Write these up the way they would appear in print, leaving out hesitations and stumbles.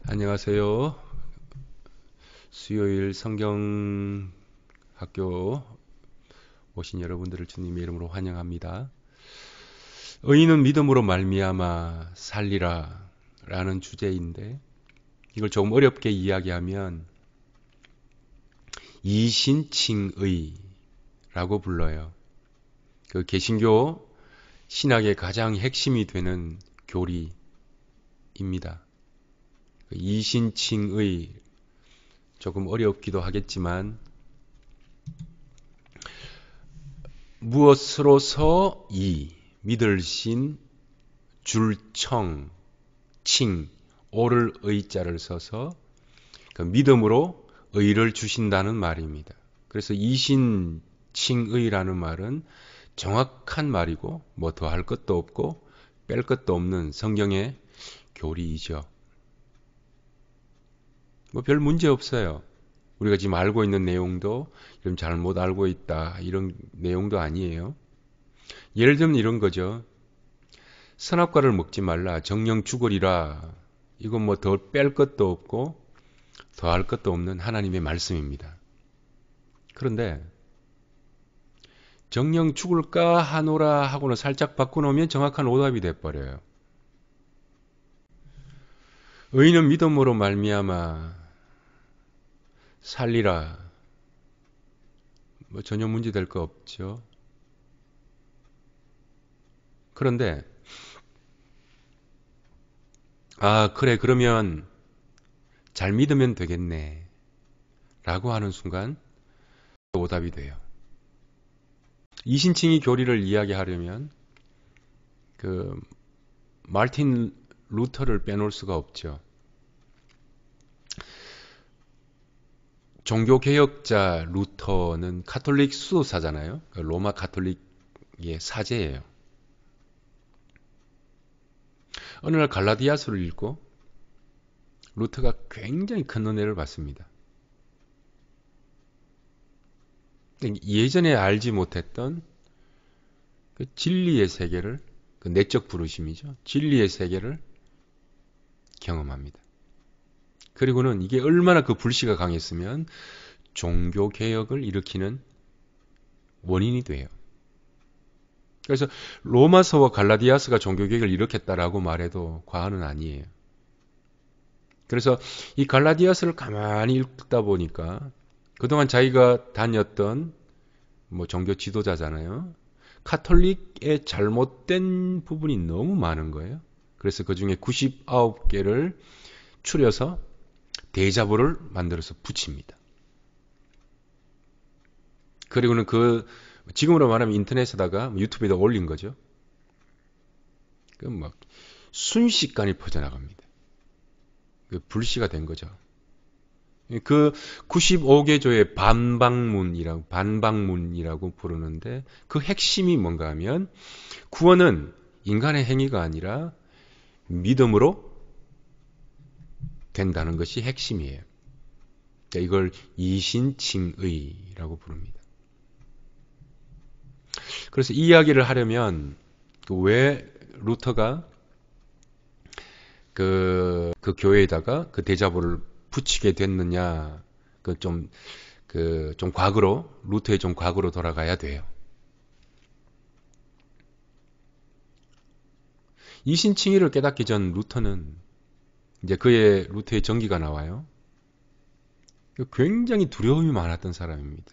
안녕하세요. 수요일 성경학교 오신 여러분들을 주님의 이름으로 환영합니다. 의인은 믿음으로 말미암아 살리라 라는 주제인데 이걸 조금 어렵게 이야기하면 이신칭의라고 불러요. 그 개신교 신학의 가장 핵심이 되는 교리입니다. 이신칭의 조금 어렵기도 하겠지만 무엇으로서 믿을 신, 줄청, 칭, 오를 의자를 써서 그 믿음으로 의를 주신다는 말입니다. 그래서 이신칭의라는 말은 정확한 말이고 뭐 더할 것도 없고 뺄 것도 없는 성경의 교리이죠. 뭐 별 문제 없어요. 우리가 지금 알고 있는 내용도 좀 잘못 알고 있다 이런 내용도 아니에요. 예를 들면 이런 거죠. 선악과를 먹지 말라 정령 죽으리라. 이건 뭐 더 뺄 것도 없고 더할 것도 없는 하나님의 말씀입니다. 그런데 정령 죽을까 하노라 하고는 살짝 바꿔놓으면 정확한 오답이 돼버려요. 의인은 믿음으로 말미암아 살리라. 뭐 전혀 문제될 거 없죠. 그런데 그래 그러면 잘 믿으면 되겠네 라고 하는 순간 오답이 돼요. 이신칭의 교리를 이야기하려면 그 마르틴 루터를 빼놓을 수가 없죠. 종교개혁자 루터는 가톨릭 수도사잖아요. 로마 가톨릭의 사제예요. 어느 날 갈라디아서를 읽고 루터가 굉장히 큰 은혜를 받습니다. 예전에 알지 못했던 그 진리의 세계를, 그 내적 부르심이죠. 진리의 세계를 경험합니다. 그리고는 이게 얼마나 그 불씨가 강했으면 종교개혁을 일으키는 원인이 돼요. 그래서 로마서와 갈라디아서가 종교개혁을 일으켰다라고 말해도 과언은 아니에요. 그래서 이 갈라디아서를 가만히 읽다 보니까 그동안 자기가 다녔던 뭐 종교 지도자잖아요. 카톨릭의 잘못된 부분이 너무 많은 거예요. 그래서 그 중에 99개를 추려서 대자보를 만들어서 붙입니다. 그리고는 지금으로 말하면 인터넷에다가 유튜브에다 올린 거죠. 그 막 순식간에 퍼져나갑니다. 그 불씨가 된 거죠. 그 95개조의 반박문이라고 부르는데 그 핵심이 뭔가 하면 구원은 인간의 행위가 아니라 믿음으로 된다는 것이 핵심이에요. 이걸 이신칭의라고 부릅니다. 그래서 이 이야기를 하려면 왜 루터가 그 교회에다가 그 대자보를 붙이게 됐느냐, 좀 과거로, 루터의 좀 과거로 돌아가야 돼요. 이신칭의를 깨닫기 전 루터는 이제 루터의 전기가 나와요. 굉장히 두려움이 많았던 사람입니다.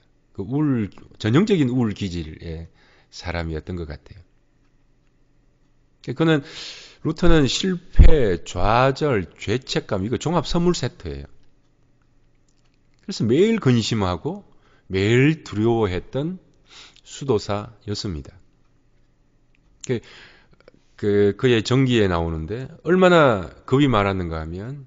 전형적인 우울 기질의 사람이었던 것 같아요. 루터는 실패, 좌절, 죄책감, 이거 종합 선물 세트예요. 그래서 매일 근심하고 매일 두려워했던 수도사였습니다. 그의 전기에 나오는데 얼마나 겁이 많았는가 하면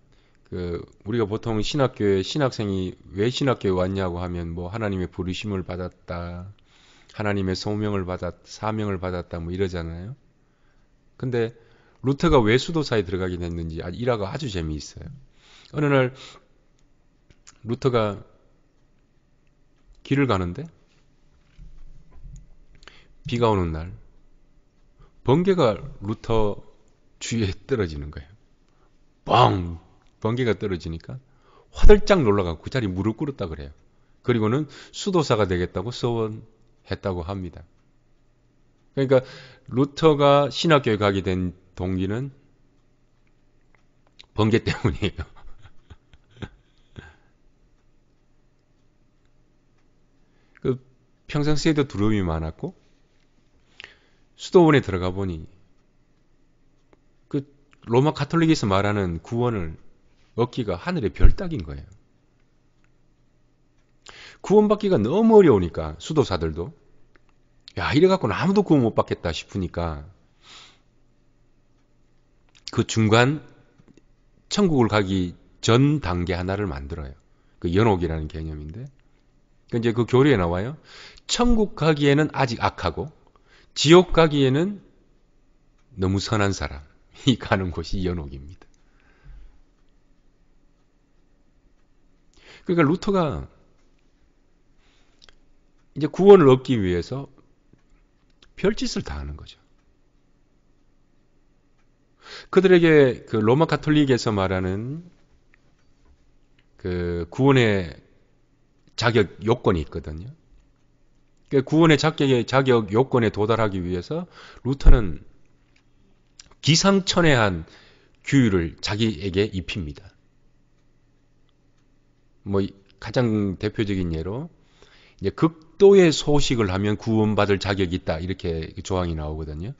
우리가 보통 신학교에 신학생이 왜 신학교에 왔냐고 하면 뭐 하나님의 부르심을 받았다, 하나님의 사명을 받았다 뭐 이러잖아요. 근데 루터가 왜 수도사에 들어가게 됐는지 일화가 아주 재미있어요. 어느 날 루터가 길을 가는데 비가 오는 날 번개가 루터 주위에 떨어지는 거예요. 빵! 번개가 떨어지니까 화들짝 놀라가고 그 자리에 무릎 꿇었다 그래요. 그리고는 수도사가 되겠다고 서원했다고 합니다. 그러니까 루터가 신학교에 가게 된 동기는 번개 때문이에요. 그 평상시에도 두려움이 많았고 수도원에 들어가 보니 그 로마 가톨릭에서 말하는 구원을 얻기가 하늘의 별 따기인 거예요. 구원받기가 너무 어려우니까 수도사들도 야 이래갖고는 아무도 구원 못 받겠다 싶으니까 그 중간 천국을 가기 전 단계 하나를 만들어요. 그 연옥이라는 개념인데 이제 그 교리에 나와요. 천국 가기에는 아직 악하고 지옥 가기에는 너무 선한 사람이 가는 곳이 연옥입니다. 그러니까 루터가 이제 구원을 얻기 위해서 별짓을 다 하는 거죠. 그들에게 그 로마 가톨릭에서 말하는 그 구원의 자격 요건이 있거든요. 그 구원의 자격 요건에 도달하기 위해서 루터는 기상천외한 규율을 자기에게 입힙니다. 뭐 가장 대표적인 예로 이제 극도의 소식을 하면 구원받을 자격이 있다 이렇게 조항이 나오거든요.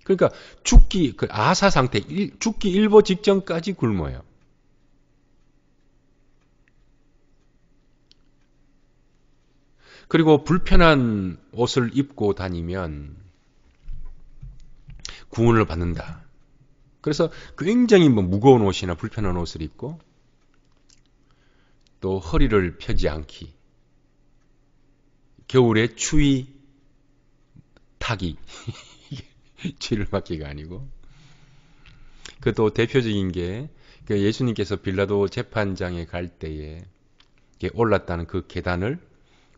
그러니까 죽기 그 아사 상태 죽기 일보 직전까지 굶어요. 그리고 불편한 옷을 입고 다니면 구원을 받는다. 그래서 굉장히 뭐 무거운 옷이나 불편한 옷을 입고 또 허리를 펴지 않기. 겨울에 추위 타기. 죄를 받기가 아니고. 그 또 대표적인 게 예수님께서 빌라도 재판장에 갈 때에 올랐다는 그 계단을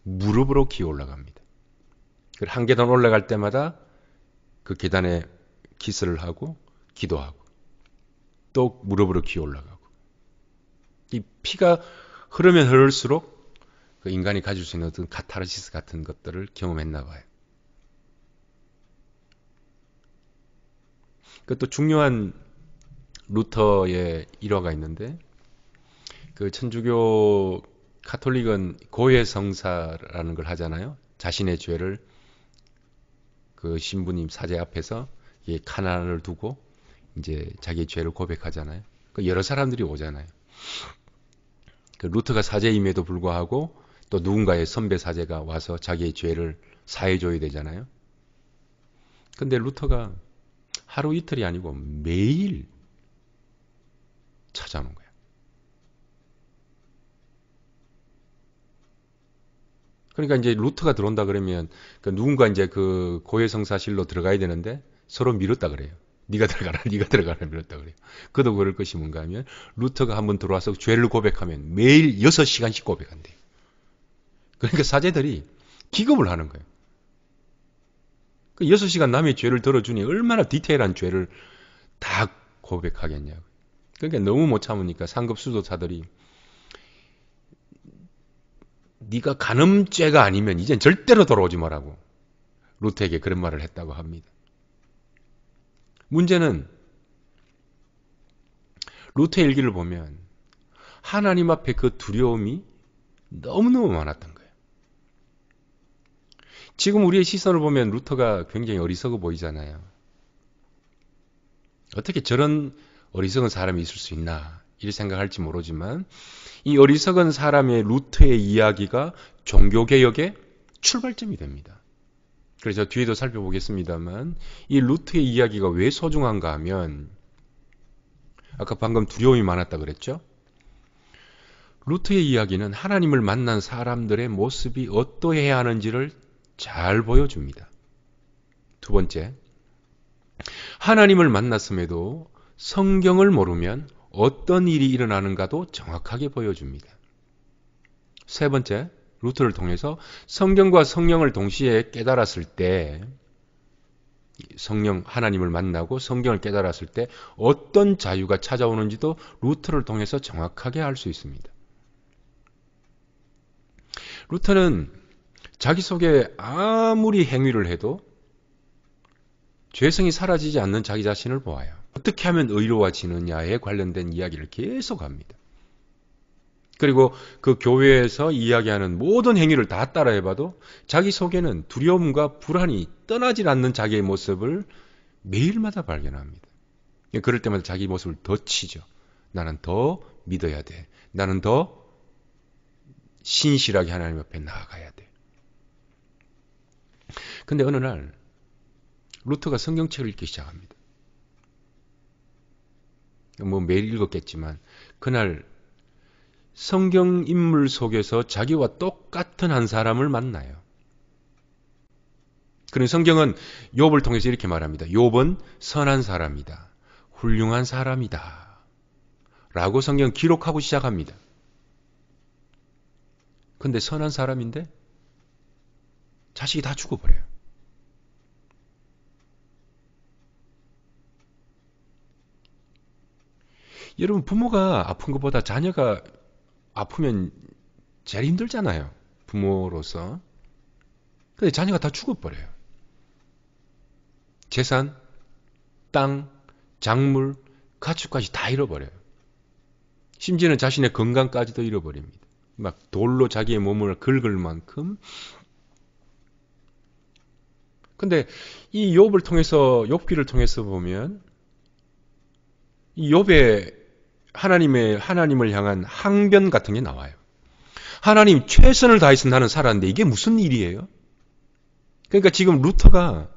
무릎으로 기어 올라갑니다. 한 계단 올라갈 때마다 그 계단에 기스를 하고 기도하고 또 무릎으로 기어 올라가고 이 피가 흐르면 흐를수록 그 인간이 가질 수 있는 어떤 카타르시스 같은 것들을 경험했나 봐요. 그것도 중요한 루터의 일화가 있는데 그 천주교 가톨릭은 고해성사라는 걸 하잖아요. 자신의 죄를 그 신부님 사제 앞에서 칸을 두고 이제 자기의 죄를 고백하잖아요. 그 여러 사람들이 오잖아요. 그 루터가 사제임에도 불구하고 또 누군가의 선배 사제가 와서 자기의 죄를 사해줘야 되잖아요. 근데 루터가 하루 이틀이 아니고 매일 찾아오는 거예요. 그러니까 이제 루터가 들어온다 그러면 그 누군가 이제 그 고해성사실로 들어가야 되는데 서로 미뤘다 그래요. 네가 들어가라, 네가 들어가라 미뤘다 그래요. 그도 그럴 것이 뭔가 하면 루터가 한번 들어와서 죄를 고백하면 매일 6시간씩 고백한대요. 그러니까 사제들이 기겁을 하는 거예요. 그 6시간 남의 죄를 들어주니 얼마나 디테일한 죄를 다 고백하겠냐고. 그러니까 너무 못 참으니까 상급 수도사들이 네가 간음죄가 아니면 이젠 절대로 돌아오지 말라고 루터에게 그런 말을 했다고 합니다. 문제는 루터의 일기를 보면 하나님 앞에 그 두려움이 너무너무 많았던 거예요. 지금 우리의 시선을 보면 루터가 굉장히 어리석어 보이잖아요. 어떻게 저런 어리석은 사람이 있을 수 있나 이렇게 생각할지 모르지만 이 어리석은 사람의 루터의 이야기가 종교개혁의 출발점이 됩니다. 그래서 뒤에도 살펴보겠습니다만 이 루터의 이야기가 왜 소중한가 하면 아까 방금 두려움이 많았다 그랬죠? 루터의 이야기는 하나님을 만난 사람들의 모습이 어떠해야 하는지를 잘 보여줍니다. 두 번째, 하나님을 만났음에도 성경을 모르면 어떤 일이 일어나는가도 정확하게 보여줍니다. 세 번째, 루터를 통해서 성경과 성령을 동시에 깨달았을 때 성령 하나님을 만나고 성경을 깨달았을 때 어떤 자유가 찾아오는지도 루터를 통해서 정확하게 알 수 있습니다. 루터는 자기 속에 아무리 행위를 해도 죄성이 사라지지 않는 자기 자신을 보아요. 어떻게 하면 의로워지느냐에 관련된 이야기를 계속 합니다. 그리고 그 교회에서 이야기하는 모든 행위를 다 따라해봐도 자기 속에는 두려움과 불안이 떠나질 않는 자기의 모습을 매일마다 발견합니다. 그럴 때마다 자기 모습을 더 치죠. 나는 더 믿어야 돼. 나는 더 신실하게 하나님 앞에 나아가야 돼. 근데 어느 날 루터가 성경책을 읽기 시작합니다. 뭐 매일 읽었겠지만 그날 성경 인물 속에서 자기와 똑같은 한 사람을 만나요. 그런 성경은 욥을 통해서 이렇게 말합니다. 욥은 선한 사람이다. 훌륭한 사람이다. 라고 성경 기록하고 시작합니다. 근데 선한 사람인데 자식이 다 죽어버려요. 여러분 부모가 아픈 것보다 자녀가 아프면 제일 힘들잖아요. 부모로서. 근데 자녀가 다 죽어버려요. 재산, 땅, 작물, 가축까지 다 잃어버려요. 심지어는 자신의 건강까지도 잃어버립니다. 막 돌로 자기의 몸을 긁을 만큼. 근데 이 욥을 통해서, 욥기를 통해서 보면 이 욥의 하나님을 향한 항변 같은 게 나와요. 하나님 최선을 다해서 나는 살았는데 이게 무슨 일이에요? 그러니까 지금 루터가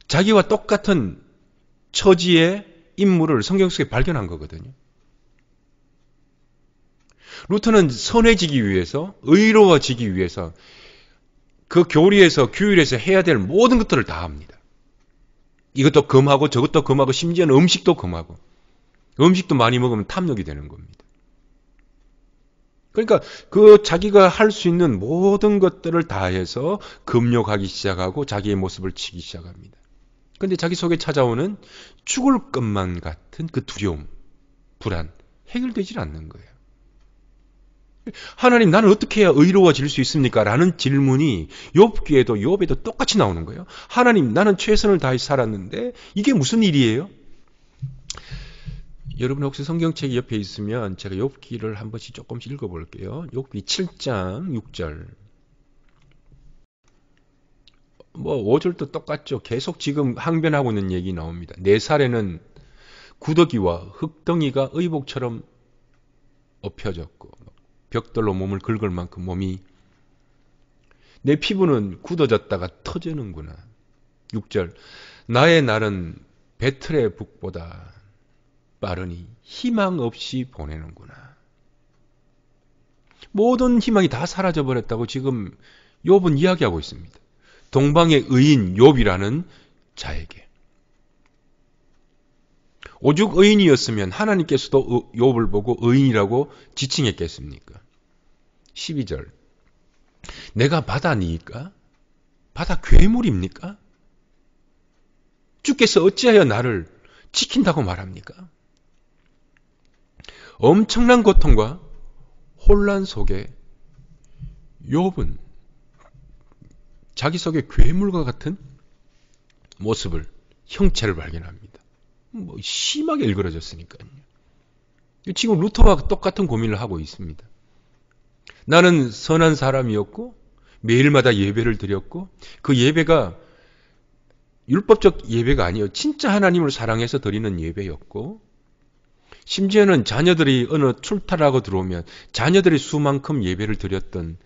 자기와 똑같은 처지의 인물을 성경 속에 발견한 거거든요. 루터는 선해지기 위해서, 의로워지기 위해서 그 교리에서, 규율에서 해야 될 모든 것들을 다 합니다. 이것도 금하고 저것도 금하고 심지어는 음식도 금하고. 음식도 많이 먹으면 탐욕이 되는 겁니다. 그러니까 그 자기가 할 수 있는 모든 것들을 다 해서 금욕하기 시작하고 자기의 모습을 치기 시작합니다. 그런데 자기 속에 찾아오는 죽을 것만 같은 그 두려움, 불안, 해결되질 않는 거예요. 하나님 나는 어떻게 해야 의로워질 수 있습니까? 라는 질문이 욥기에도 욥에도 똑같이 나오는 거예요. 하나님 나는 최선을 다해 살았는데 이게 무슨 일이에요? 여러분 혹시 성경책이 옆에 있으면 제가 욥기를 한 번씩 조금씩 읽어볼게요. 욥기 7장 6절. 뭐 5절도 똑같죠. 계속 지금 항변하고 있는 얘기 나옵니다. 내 살에는 구더기와 흙덩이가 의복처럼 엎혀졌고 벽돌로 몸을 긁을 만큼 몸이 내 피부는 굳어졌다가 터지는구나. 6절. 나의 날은 배틀의 북보다 빠르니 희망 없이 보내는구나. 모든 희망이 다 사라져버렸다고 지금 욥은 이야기하고 있습니다. 동방의 의인 욥이라는 자에게. 오죽 의인이었으면 하나님께서도 욥을 보고 의인이라고 지칭했겠습니까? 12절. 내가 바다니까? 바다 괴물입니까? 주께서 어찌하여 나를 지킨다고 말합니까? 엄청난 고통과 혼란 속에 욥은 자기 속에 괴물과 같은 모습을, 형체를 발견합니다. 뭐 심하게 일그러졌으니까요. 지금 루터와 똑같은 고민을 하고 있습니다. 나는 선한 사람이었고 매일마다 예배를 드렸고 그 예배가 율법적 예배가 아니에요. 진짜 하나님을 사랑해서 드리는 예배였고 심지어는 자녀들이 어느 출타하고 들어오면 자녀들이 수만큼 예배를 드렸던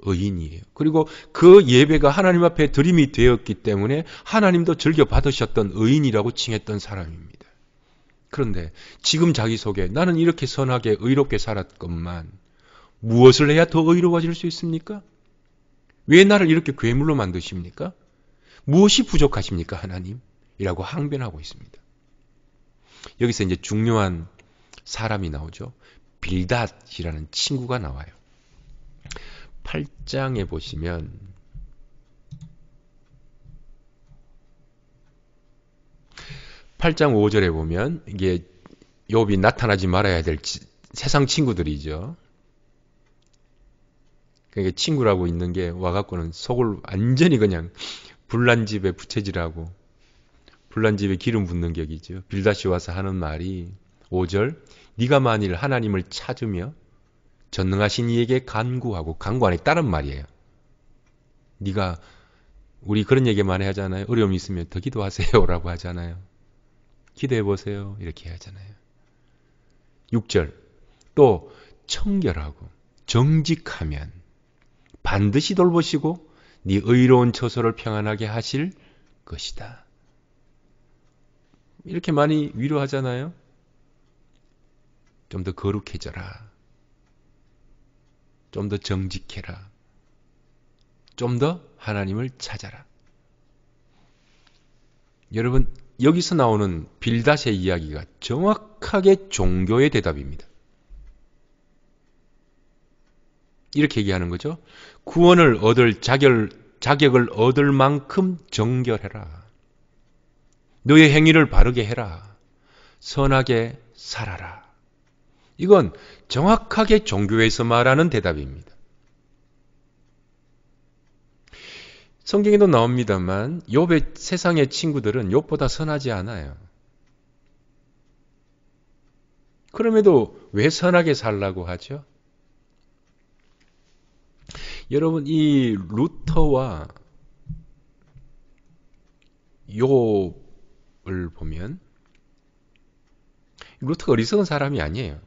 의인이에요. 그리고 그 예배가 하나님 앞에 드림이 되었기 때문에 하나님도 즐겨 받으셨던 의인이라고 칭했던 사람입니다. 그런데 지금 자기 속에 나는 이렇게 선하게 의롭게 살았건만 무엇을 해야 더 의로워질 수 있습니까? 왜 나를 이렇게 괴물로 만드십니까? 무엇이 부족하십니까, 하나님? 이라고 항변하고 있습니다. 여기서 이제 중요한 사람이 나오죠. 빌닷이라는 친구가 나와요. 8장에 보시면 8장 5절에 보면 이게 욥이 나타나지 말아야 될 세상 친구들이죠. 그러니까 친구라고 있는 게 와갖고는 속을 완전히 그냥 불난 집에 부채질하고 불난 집에 기름 붓는 격이죠. 빌닷이 와서 하는 말이 5절 네가 만일 하나님을 찾으며 전능하신 이에게 간구하고 간구 안에 따른 말이에요. 네가 우리 그런 얘기 많이 하잖아요. 어려움이 있으면 더 기도하세요라고 하잖아요. 기도해보세요 이렇게 하잖아요. 6절 또 청결하고 정직하면 반드시 돌보시고 네 의로운 처소를 평안하게 하실 것이다. 이렇게 많이 위로하잖아요. 좀 더 거룩해져라. 좀 더 정직해라. 좀 더 하나님을 찾아라. 여러분 여기서 나오는 빌닷의 이야기가 정확하게 종교의 대답입니다. 이렇게 얘기하는 거죠. 구원을 얻을 자격을 얻을 만큼 정결해라. 너의 행위를 바르게 해라. 선하게 살아라. 이건 정확하게 종교에서 말하는 대답입니다. 성경에도 나옵니다만 욥의 세상의 친구들은 욥보다 선하지 않아요. 그럼에도 왜 선하게 살라고 하죠? 여러분 이 루터와 욥을 보면 루터가 어리석은 사람이 아니에요.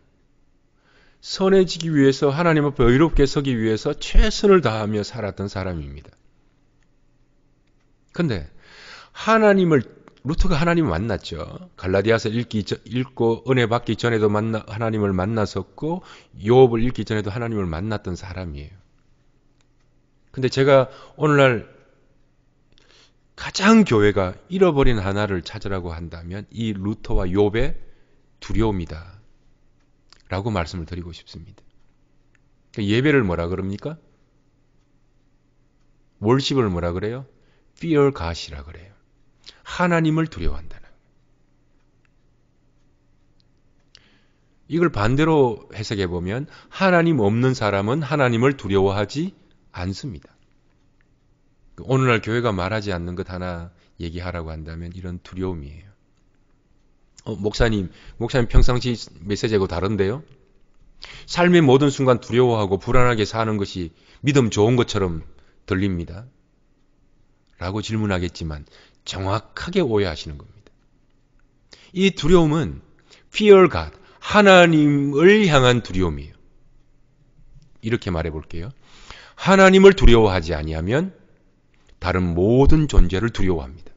선해지기 위해서 하나님 앞에 의롭게 서기 위해서 최선을 다하며 살았던 사람입니다. 근데 루터가 하나님을 만났죠. 갈라디아서 읽고 은혜 받기 전에도 하나님을 만났었고 욥을 읽기 전에도 하나님을 만났던 사람이에요. 근데 제가 오늘날 가장 교회가 잃어버린 하나를 찾으라고 한다면 이 루터와 욥의 두려움이다 라고 말씀을 드리고 싶습니다. 예배를 뭐라 그럽니까? 월십을 뭐라 그래요? Fear God이라 그래요. 하나님을 두려워한다는. 이걸 반대로 해석해 보면 하나님 없는 사람은 하나님을 두려워하지 않습니다. 오늘날 교회가 말하지 않는 것 하나 얘기하라고 한다면 이런 두려움이에요. 목사님 평상시 메시지하고 다른데요? 삶의 모든 순간 두려워하고 불안하게 사는 것이 믿음 좋은 것처럼 들립니다. 라고 질문하겠지만 정확하게 오해하시는 겁니다. 이 두려움은 Fear God, 하나님을 향한 두려움이에요. 이렇게 말해 볼게요. 하나님을 두려워하지 아니하면 다른 모든 존재를 두려워합니다.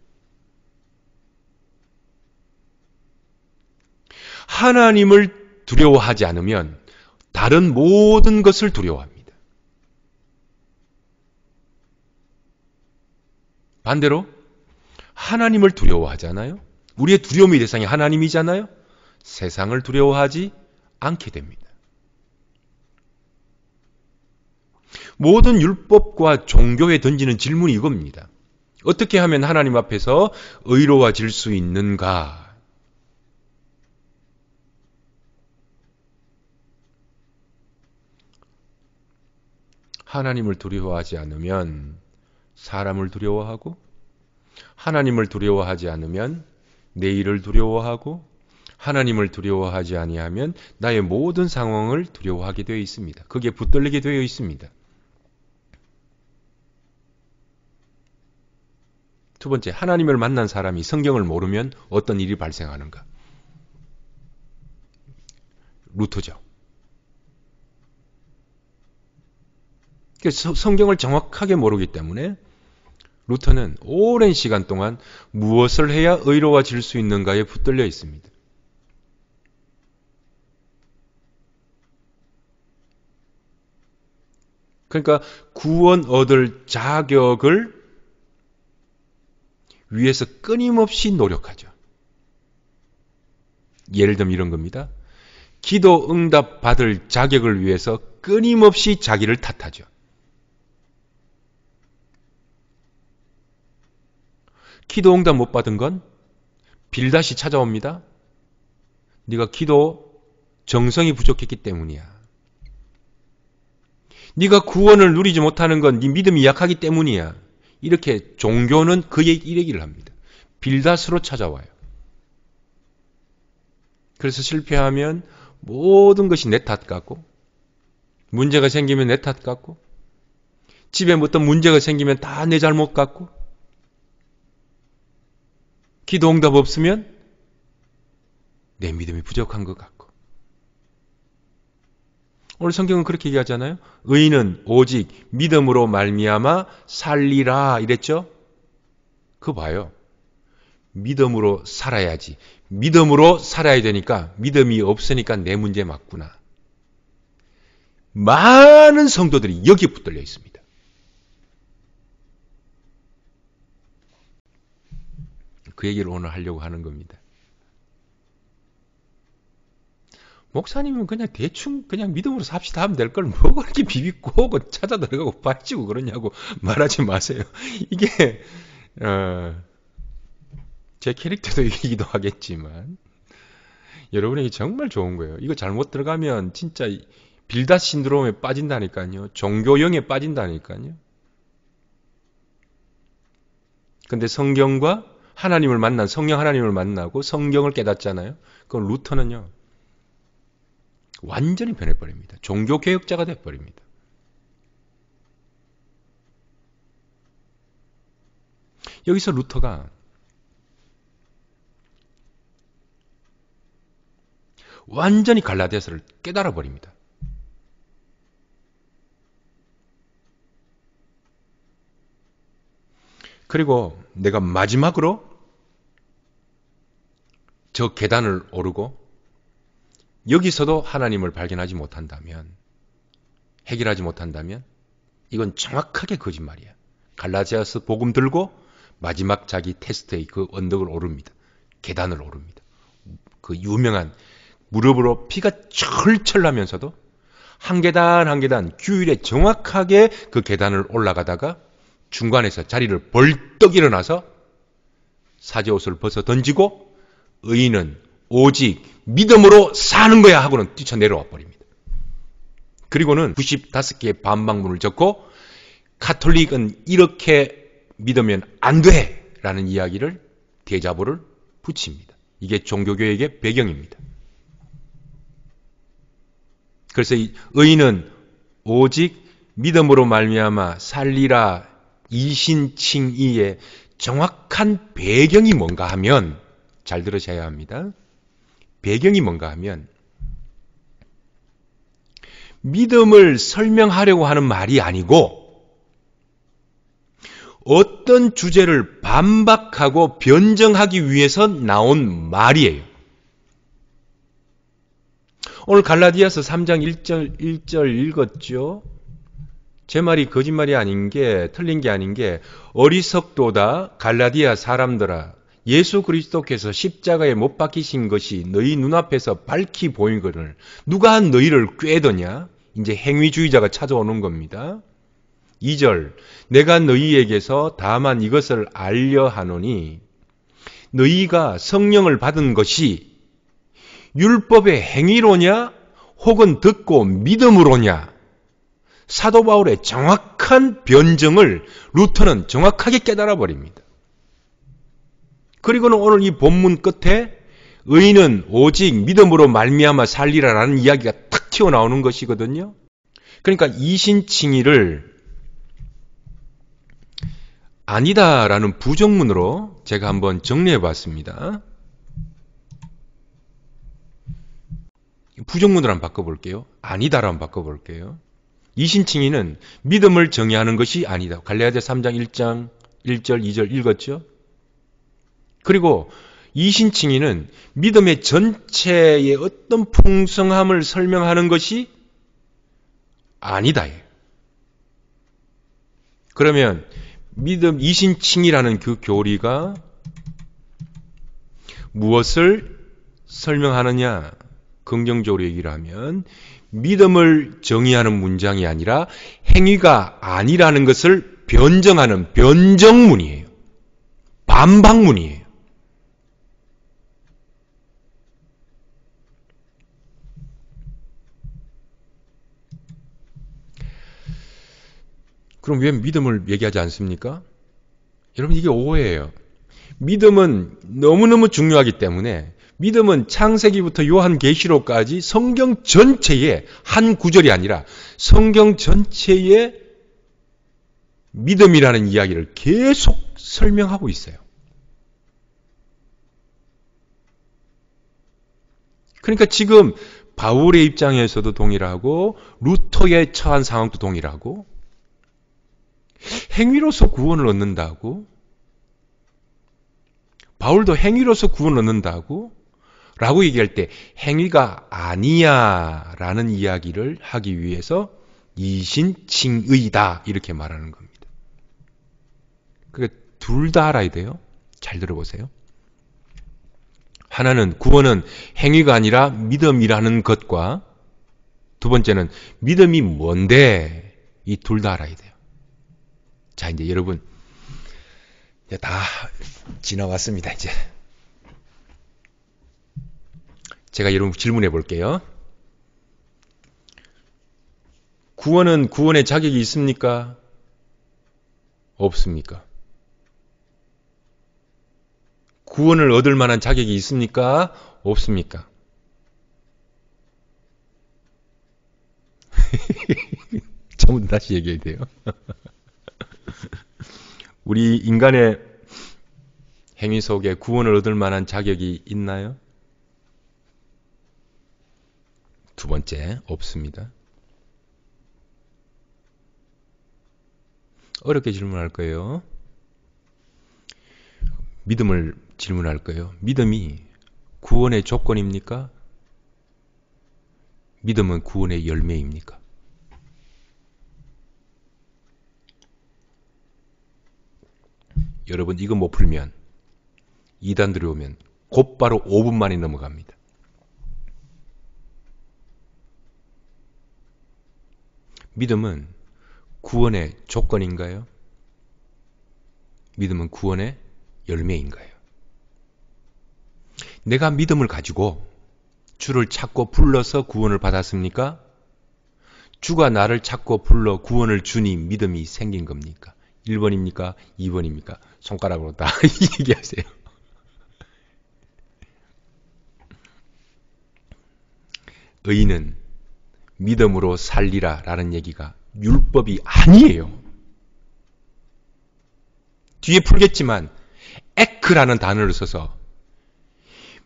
하나님을 두려워하지 않으면 다른 모든 것을 두려워합니다. 반대로 하나님을 두려워하잖아요. 우리의 두려움의 대상이 하나님이잖아요. 세상을 두려워하지 않게 됩니다. 모든 율법과 종교에 던지는 질문이 이겁니다. 어떻게 하면 하나님 앞에서 의로워질 수 있는가? 하나님을 두려워하지 않으면 사람을 두려워하고, 하나님을 두려워하지 않으면 내일을 두려워하고, 하나님을 두려워하지 아니하면 나의 모든 상황을 두려워하게 되어 있습니다. 그게 붙들리게 되어 있습니다. 두 번째, 하나님을 만난 사람이 성경을 모르면 어떤 일이 발생하는가? 루터죠. 성경을 정확하게 모르기 때문에 루터는 오랜 시간 동안 무엇을 해야 의로워질 수 있는가에 붙들려 있습니다. 그러니까 구원 얻을 자격을 위해서 끊임없이 노력하죠. 예를 들면 이런 겁니다. 기도 응답 받을 자격을 위해서 끊임없이 자기를 탓하죠. 기도 응답 못 받은 건 빌닷이 찾아옵니다. 네가 기도 정성이 부족했기 때문이야. 네가 구원을 누리지 못하는 건 네 믿음이 약하기 때문이야. 이렇게 종교는 이 얘기를 합니다. 빌닷으로 찾아와요. 그래서 실패하면 모든 것이 내 탓 같고, 문제가 생기면 내 탓 같고, 집에 어떤 문제가 생기면 다 내 잘못 같고, 기도 응답 없으면 내 믿음이 부족한 것 같고. 오늘 성경은 그렇게 얘기하잖아요. 의인은 오직 믿음으로 말미암아 살리라 이랬죠. 그거 봐요. 믿음으로 살아야지. 믿음으로 살아야 되니까 믿음이 없으니까 내 문제 맞구나. 많은 성도들이 여기에 붙들려 있습니다. 그 얘기를 오늘 하려고 하는 겁니다. 목사님은 그냥 대충 그냥 믿음으로 삽시다 하면 될 걸 뭐 그렇게 비비고 찾아 들어가고 빠지고 그러냐고 말하지 마세요. 이게 제 캐릭터이기도 하겠지만 여러분에게 정말 좋은 거예요. 이거 잘못 들어가면 진짜 빌닷 신드롬에 빠진다니까요. 종교형에 빠진다니까요. 근데 성경과 하나님을 만난 성령 하나님을 만나고 성경을 깨닫잖아요. 그건 루터는요. 완전히 변해버립니다. 종교개혁자가 돼버립니다. 여기서 루터가 완전히 갈라디아서를 깨달아 버립니다. 그리고 내가 마지막으로 저 계단을 오르고 여기서도 하나님을 발견하지 못한다면, 해결하지 못한다면 이건 정확하게 거짓말이야. 갈라디아서 복음 들고 마지막 자기 테스트의 그 언덕을 오릅니다. 계단을 오릅니다. 그 유명한 무릎으로 피가 철철 나면서도 한 계단 한 계단 규율에 정확하게 그 계단을 올라가다가 중간에서 자리를 벌떡 일어나서 사제옷을 벗어 던지고 의인은 오직 믿음으로 사는 거야 하고는 뛰쳐내려와 버립니다. 그리고는 95개의 반박문을 적고 가톨릭은 이렇게 믿으면 안 돼! 라는 이야기를 대자보를 붙입니다. 이게 종교개혁의 배경입니다. 그래서 이 의인은 오직 믿음으로 말미암아 살리라 이신칭의의 정확한 배경이 뭔가 하면, 잘 들으셔야 합니다. 배경이 뭔가 하면 믿음을 설명하려고 하는 말이 아니고 어떤 주제를 반박하고 변정하기 위해서 나온 말이에요. 오늘 갈라디아서 3장 1절 읽었죠. 제 말이 거짓말이 아닌 게, 틀린 게 아닌 게, 어리석도다 갈라디아 사람들아, 예수 그리스도께서 십자가에 못 박히신 것이 너희 눈앞에서 밝히 보이거늘 누가 너희를 꾀더냐? 이제 행위주의자가 찾아오는 겁니다. 2절, 내가 너희에게서 다만 이것을 알려 하노니 너희가 성령을 받은 것이 율법의 행위로냐 혹은 듣고 믿음으로냐? 사도 바울의 정확한 변정을 루터는 정확하게 깨달아 버립니다. 그리고는 오늘 이 본문 끝에 의인은 오직 믿음으로 말미암아 살리라라는 이야기가 탁 튀어나오는 것이거든요. 그러니까 이신칭의를 아니다라는 부정문으로 제가 한번 정리해 봤습니다. 부정문으로 한번 바꿔볼게요. 아니다로 한번 바꿔볼게요. 이신칭의는 믿음을 정의하는 것이 아니다. 갈라디아 3장 1장 1절 2절 읽었죠? 그리고 이신칭의는 믿음의 전체의 어떤 풍성함을 설명하는 것이 아니다. 그러면 믿음 이신칭의라는 그 교리가 무엇을 설명하느냐? 긍정적으로 얘기를 하면 믿음을 정의하는 문장이 아니라 행위가 아니라는 것을 변정하는 변정문이에요. 반박문이에요. 그럼 왜 믿음을 얘기하지 않습니까? 여러분, 이게 오해예요. 믿음은 너무너무 중요하기 때문에 믿음은 창세기부터 요한계시록까지 성경 전체의 한 구절이 아니라 성경 전체의 믿음이라는 이야기를 계속 설명하고 있어요. 그러니까 지금 바울의 입장에서도 동일하고 루터의 처한 상황도 동일하고 행위로서 구원을 얻는다고 바울도 행위로서 구원을 얻는다고 라고 얘기할 때 행위가 아니야 라는 이야기를 하기 위해서 이신칭의다 이렇게 말하는 겁니다. 그러니까 둘 다 알아야 돼요. 잘 들어보세요. 하나는 구원은 행위가 아니라 믿음이라는 것과 두 번째는 믿음이 뭔데 이 둘 다 알아야 돼요. 자, 이제 여러분 이제 다 지나왔습니다. 이제 제가 여러분 질문해 볼게요. 구원은 구원의 자격이 있습니까? 없습니까? 구원을 얻을 만한 자격이 있습니까? 없습니까? 전부 다시 얘기해야 돼요. 우리 인간의 행위 속에 구원을 얻을 만한 자격이 있나요? 두 번째, 없습니다. 어렵게 질문할 거예요. 믿음을 질문할 거예요. 믿음이 구원의 조건입니까? 믿음은 구원의 열매입니까? 여러분, 이거 못 풀면 이단들이 오면 곧바로 5분 만에 넘어갑니다. 믿음은 구원의 조건인가요? 믿음은 구원의 열매인가요? 내가 믿음을 가지고 주를 찾고 불러서 구원을 받았습니까? 주가 나를 찾고 불러 구원을 주니 믿음이 생긴 겁니까? 1번입니까? 2번입니까? 손가락으로 다 얘기하세요. 의인은 믿음으로 살리라 라는 얘기가 율법이 아니에요. 뒤에 풀겠지만 에크라는 단어를 써서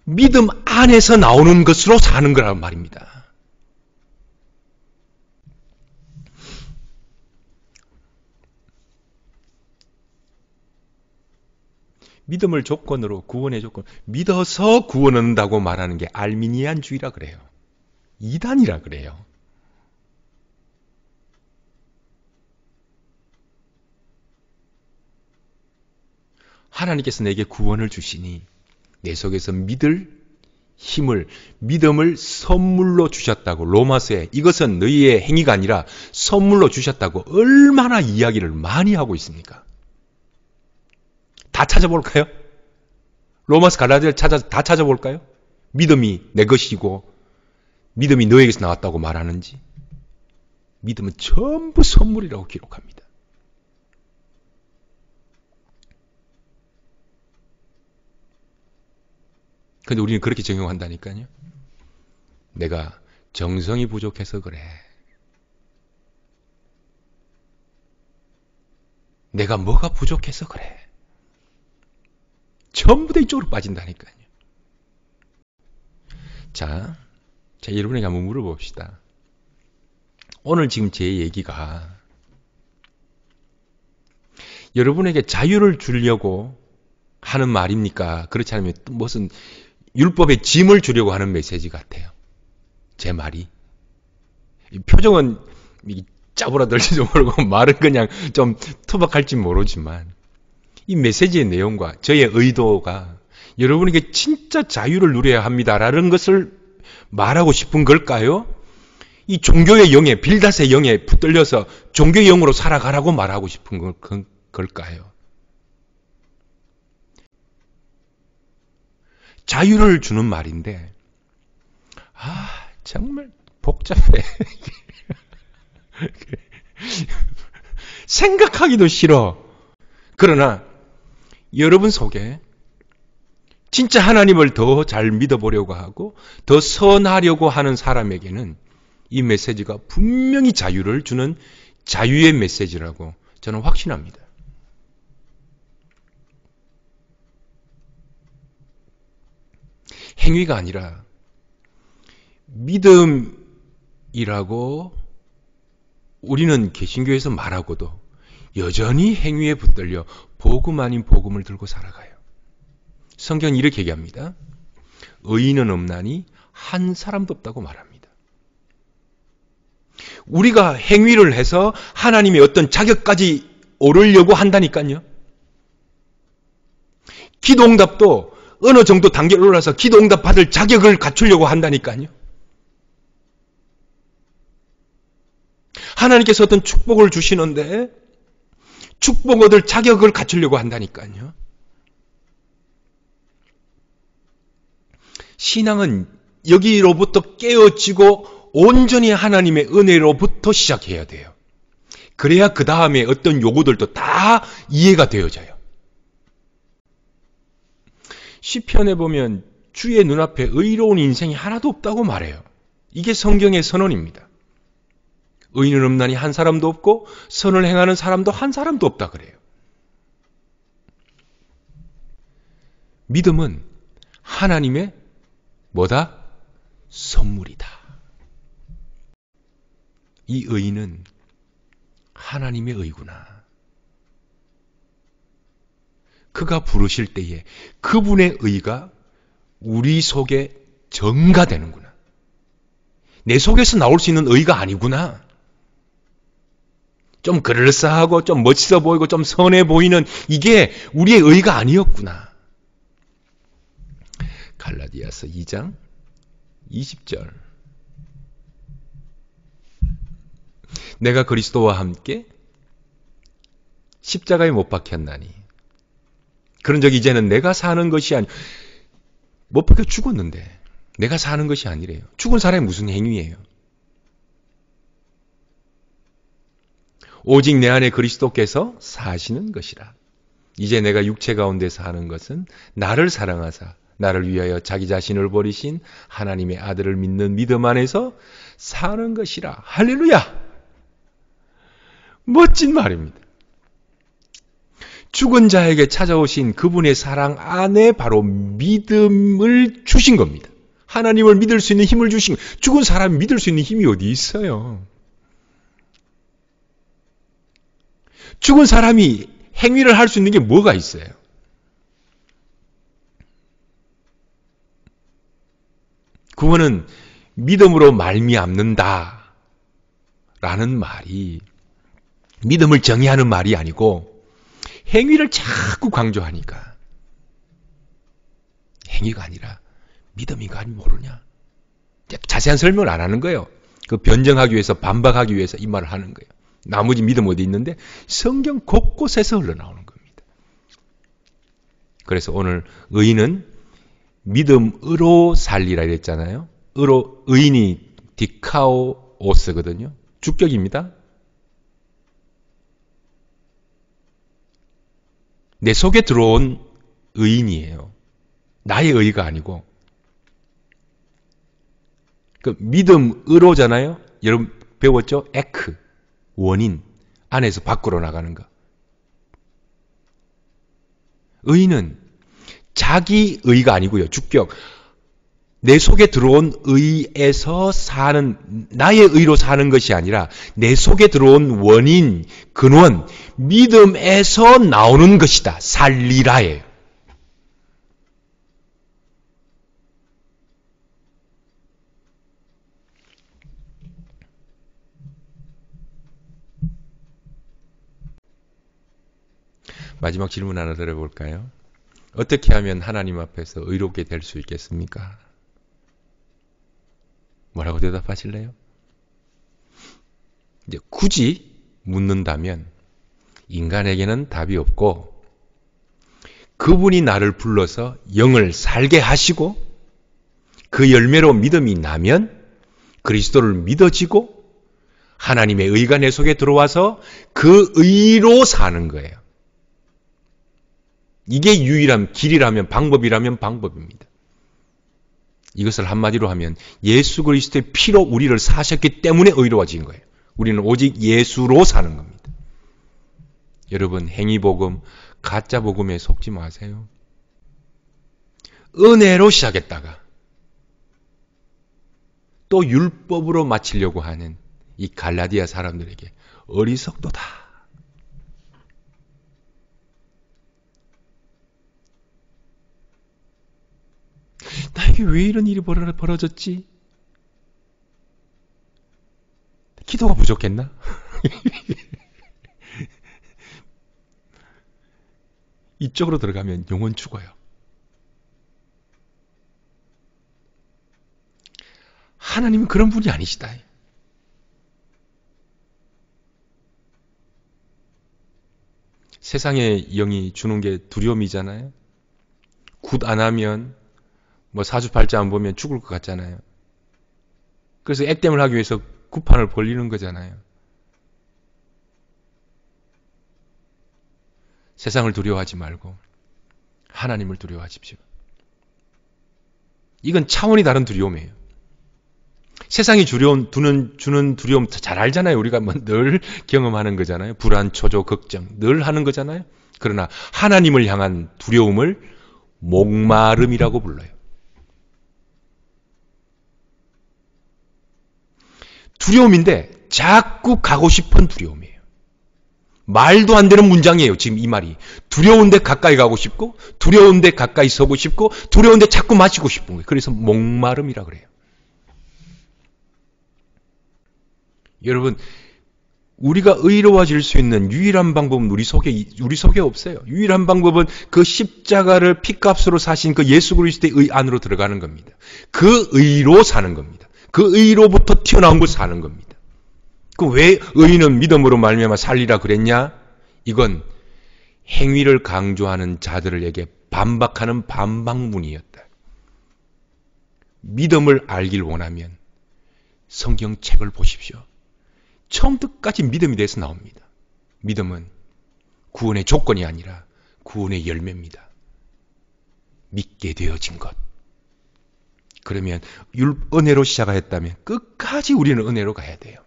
믿음 안에서 나오는 것으로 사는 거란 말입니다. 믿음을 조건으로 구원의 조건, 믿어서 구원 얻는다고 말하는 게 알미니안주의라 그래요. 이단이라 그래요. 하나님께서 내게 구원을 주시니 내 속에서 믿을 힘을, 믿음을 선물로 주셨다고 로마서에 이것은 너희의 행위가 아니라 선물로 주셨다고 얼마나 이야기를 많이 하고 있습니까? 다 찾아볼까요? 로마서 갈라디아를 다 찾아볼까요? 믿음이 내 것이고 믿음이 너에게서 나왔다고 말하는지. 믿음은 전부 선물이라고 기록합니다. 근데 우리는 그렇게 적용한다니까요. 내가 정성이 부족해서 그래. 내가 뭐가 부족해서 그래. 전부 다 이쪽으로 빠진다니까요. 자, 여러분에게 한번 물어봅시다. 오늘 지금 제 얘기가 여러분에게 자유를 주려고 하는 말입니까? 그렇지 않으면 무슨 율법의 짐을 주려고 하는 메시지 같아요. 제 말이. 표정은 짜부라들지도 모르고 말은 그냥 좀 투박할지 모르지만 이 메시지의 내용과 저의 의도가 여러분에게 진짜 자유를 누려야 합니다라는 것을 말하고 싶은 걸까요? 이 종교의 영에, 빌닷의 영에 붙들려서 종교의 영으로 살아가라고 말하고 싶은 걸까요? 자유를 주는 말인데, 정말 복잡해. 생각하기도 싫어. 그러나 여러분 속에 진짜 하나님을 더 잘 믿어보려고 하고 더 선하려고 하는 사람에게는 이 메시지가 분명히 자유를 주는 자유의 메시지라고 저는 확신합니다. 행위가 아니라 믿음이라고 우리는 개신교에서 말하고도 여전히 행위에 붙들려 복음 아닌 복음을 들고 살아가요. 성경은 이렇게 얘기합니다. 의인은 없나니 한 사람도 없다고 말합니다. 우리가 행위를 해서 하나님의 어떤 자격까지 오르려고 한다니까요. 기도응답도 어느 정도 단계를 올라서 기도응답 받을 자격을 갖추려고 한다니까요. 하나님께서 어떤 축복을 주시는데 축복 얻을 자격을 갖추려고 한다니까요. 신앙은 여기로부터 깨어지고 온전히 하나님의 은혜로부터 시작해야 돼요. 그래야 그 다음에 어떤 요구들도 다 이해가 되어져요. 시편에 보면 주의 눈앞에 의로운 인생이 하나도 없다고 말해요. 이게 성경의 선언입니다. 의인은 없나니 한 사람도 없고 선을 행하는 사람도 한 사람도 없다 그래요. 믿음은 하나님의 뭐다? 선물이다. 이 의인은 하나님의 의구나. 그가 부르실 때에 그분의 의가 우리 속에 전가되는구나. 내 속에서 나올 수 있는 의가 아니구나. 좀 그럴싸하고 좀 멋있어 보이고 좀 선해 보이는 이게 우리의 의가 아니었구나. 갈라디아서 2장 20절. 내가 그리스도와 함께 십자가에 못 박혔나니. 그런 적 이제는 내가 사는 것이 아니, 못 박혀 죽었는데 내가 사는 것이 아니래요. 죽은 사람이 무슨 행위예요? 오직 내 안에 그리스도께서 사시는 것이라. 이제 내가 육체 가운데 사는 것은 나를 사랑하사 나를 위하여 자기 자신을 버리신 하나님의 아들을 믿는 믿음 안에서 사는 것이라. 할렐루야! 멋진 말입니다. 죽은 자에게 찾아오신 그분의 사랑 안에 바로 믿음을 주신 겁니다. 하나님을 믿을 수 있는 힘을 주신 거예요. 죽은 사람이 믿을 수 있는 힘이 어디 있어요? 죽은 사람이 행위를 할 수 있는 게 뭐가 있어요? 구원은 믿음으로 말미암는다 라는 말이 믿음을 정의하는 말이 아니고 행위를 자꾸 강조하니까 행위가 아니라 믿음인가 아니면 모르냐. 자세한 설명을 안 하는 거예요. 그 변정하기 위해서 반박하기 위해서 이 말을 하는 거예요. 나머지 믿음 어디 있는데 성경 곳곳에서 흘러나오는 겁니다. 그래서 오늘 의인은 믿음으로 살리라 이랬잖아요. 의인이 디카오오스거든요. 주격입니다. 내 속에 들어온 의인이에요. 나의 의가 아니고. 그 믿음으로잖아요. 여러분 배웠죠? 에크, 원인, 안에서 밖으로 나가는 거. 의인은 자기 의가 아니고요. 주격. 내 속에 들어온 의에서 사는, 나의 의로 사는 것이 아니라 내 속에 들어온 원인, 근원, 믿음에서 나오는 것이다. 살리라예요. 마지막 질문 하나 드려볼까요? 어떻게 하면 하나님 앞에서 의롭게 될 수 있겠습니까? 뭐라고 대답하실래요? 이제 굳이 묻는다면 인간에게는 답이 없고 그분이 나를 불러서 영을 살게 하시고 그 열매로 믿음이 나면 그리스도를 믿어지고 하나님의 의가 내 속에 들어와서 그 의로 사는 거예요. 이게 유일한 길이라면, 방법이라면 방법입니다. 이것을 한마디로 하면 예수 그리스도의 피로 우리를 사셨기 때문에 의로워진 거예요. 우리는 오직 예수로 사는 겁니다. 여러분, 행위복음, 가짜복음에 속지 마세요. 은혜로 시작했다가 또 율법으로 마치려고 하는 이 갈라디아 사람들에게 어리석도다. 나에게 왜 이런 일이 벌어졌지? 기도가 부족했나? 이쪽으로 들어가면 영원 죽어요. 하나님은 그런 분이 아니시다. 세상의 영이 주는 게 두려움이잖아요. 굿 안 하면 뭐 사주팔자 안 보면 죽을 것 같잖아요. 그래서 액땜을 하기 위해서 구판을 벌리는 거잖아요. 세상을 두려워하지 말고 하나님을 두려워하십시오. 이건 차원이 다른 두려움이에요. 세상이 주는 두려움 잘 알잖아요. 우리가 뭐 늘 경험하는 거잖아요. 불안, 초조, 걱정 늘 하는 거잖아요. 그러나 하나님을 향한 두려움을 목마름이라고 불러요. 두려움인데 자꾸 가고 싶은 두려움이에요. 말도 안 되는 문장이에요. 지금 이 말이. 두려운데 가까이 가고 싶고 두려운데 가까이 서고 싶고 두려운데 자꾸 마시고 싶은 거예요. 그래서 목마름이라 그래요. 여러분, 우리가 의로워질 수 있는 유일한 방법은 우리 속에 없어요. 유일한 방법은 그 십자가를 피값으로 사신 그 예수 그리스도의 의 안으로 들어가는 겁니다. 그 의로 사는 겁니다. 그 의로부터 튀어나온 걸 사는 겁니다. 그 왜 의인은 믿음으로 말미암아 살리라 그랬냐? 이건 행위를 강조하는 자들에게 반박하는 반박문이었다. 믿음을 알길 원하면 성경책을 보십시오. 처음부터 끝까지 믿음에 대해서 나옵니다. 믿음은 구원의 조건이 아니라 구원의 열매입니다. 믿게 되어진 것. 그러면 은혜로 시작하였다면 끝까지 우리는 은혜로 가야 돼요.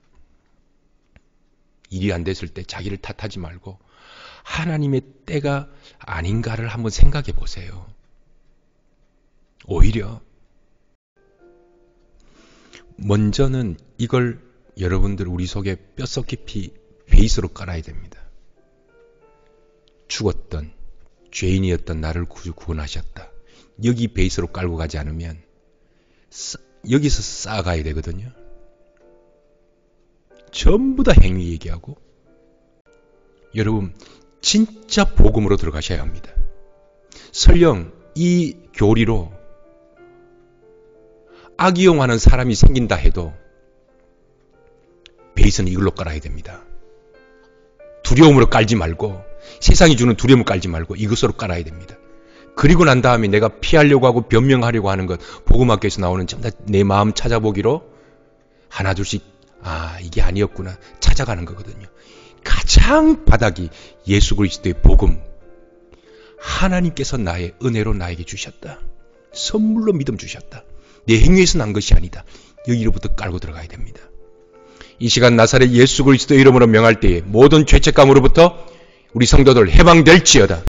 일이 안 됐을 때 자기를 탓하지 말고 하나님의 때가 아닌가를 한번 생각해 보세요. 오히려 먼저는 이걸 여러분들 우리 속에 뼛속 깊이 베이스로 깔아야 됩니다. 죽었던 죄인이었던 나를 구원하셨다. 여기 베이스로 깔고 가지 않으면 여기서 쌓아가야 되거든요. 전부 다 행위 얘기하고 여러분 진짜 복음으로 들어가셔야 합니다. 설령 이 교리로 악이용하는 사람이 생긴다 해도 베이스는 이걸로 깔아야 됩니다. 두려움으로 깔지 말고 세상이 주는 두려움을 깔지 말고 이것으로 깔아야 됩니다. 그리고 난 다음에 내가 피하려고 하고 변명하려고 하는 것 복음학교에서 나오는 전부 다 내 마음 찾아보기로 하나 둘씩 이게 아니었구나 찾아가는 거거든요. 가장 바닥이 예수 그리스도의 복음. 하나님께서 나의 은혜로 나에게 주셨다. 선물로 믿음 주셨다. 내 행위에서 난 것이 아니다. 여기로부터 깔고 들어가야 됩니다. 이 시간 나사렛 예수 그리스도의 이름으로 명할 때에 모든 죄책감으로부터 우리 성도들 해방될지어다.